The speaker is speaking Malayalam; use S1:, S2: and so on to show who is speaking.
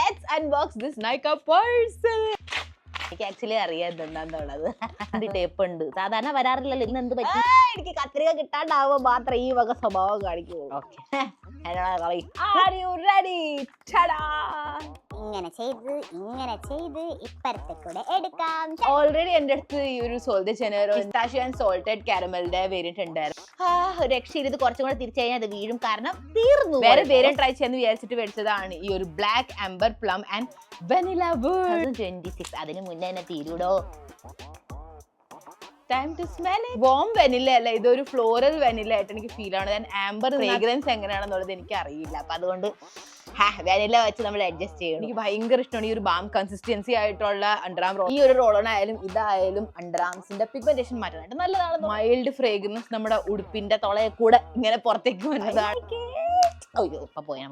S1: let's unbox this Nykaa parcel. എനിക്ക് ആക്ച്വലി അറിയാം എന്താന്നുള്ളത്. ടേപ്പ് ഉണ്ട്, സാധാരണ വരാറില്ലല്ലോ. ഇന്ന് എന്ത് പറ്റി? എനിക്ക് കത്രിക കിട്ടാണ്ടാവുമ്പോ മാത്രം ഈ വക സ്വഭാവം കാണിക്കുള്ളൂ.
S2: ഇങ്ങനെ ചെയ്ത് ഇപ്പുറത്തെ കൂടെ എടുക്കാം.
S1: ഓൾറെഡി എന്റെ അടുത്ത് ഈ ഒരു സോൾട്ട് ജനറോ പിസ്താഷ്യോ ആൻഡ് സോൾട്ടഡ് കാരമലിന്റെ വേരിയന്റ് ഉണ്ടായിരുന്നു. രക്ഷയിൽ ഇത് കുറച്ചും കൂടെ തിരിച്ചു കഴിഞ്ഞാൽ അത് വീഴും, കാരണം തീർന്നു. വേറെ വേരിയന്റ് ട്രൈ ചെയ്യാന്ന് വിചാരിച്ചിട്ട് മേടിച്ചതാണ് ഈ ഒരു black amber plum and vanilla wood 26. അതിന് മുന്നേ തന്നെ തീരൂടോ. Time to smell it. Warm vanilla അല്ല, ഇതൊരു ഫ്ലോറൽ വെനില ആയിട്ട് എനിക്ക് ഫീൽ ആണ്. ആംബർ ഫ്രേഗ്രൻസ് എങ്ങനെയാണെന്നുള്ളത് എനിക്ക് അറിയില്ല, അപ്പൊ അതുകൊണ്ട് വെനില വെച്ച് നമ്മൾ അഡ്ജസ്റ്റ് ചെയ്യണം. എനിക്ക് ഭയങ്കര ഇഷ്ടമാണ് ഈ ഒരു ബാം കൺസിസ്റ്റൻസി ആയിട്ടുള്ള അണ്ടർ ആം റോൾ. ഈ ഒരു റോളോൺ ആയാലും ഇതായാലും അണ്ടർ ആംസിന്റെ പിഗ്മെന്റേഷൻ മാറ്റാനായിട്ട് നല്ലതാണ്. മൈൽഡ് ഫ്രേഗ്രൻസ് നമ്മുടെ ഉടുപ്പിന്റെ തൊളയെ കൂടെ ഇങ്ങനെ പുറത്തേക്ക് വന്നതാണ്. അയ്യോ ഇപ്പൊ പോയാ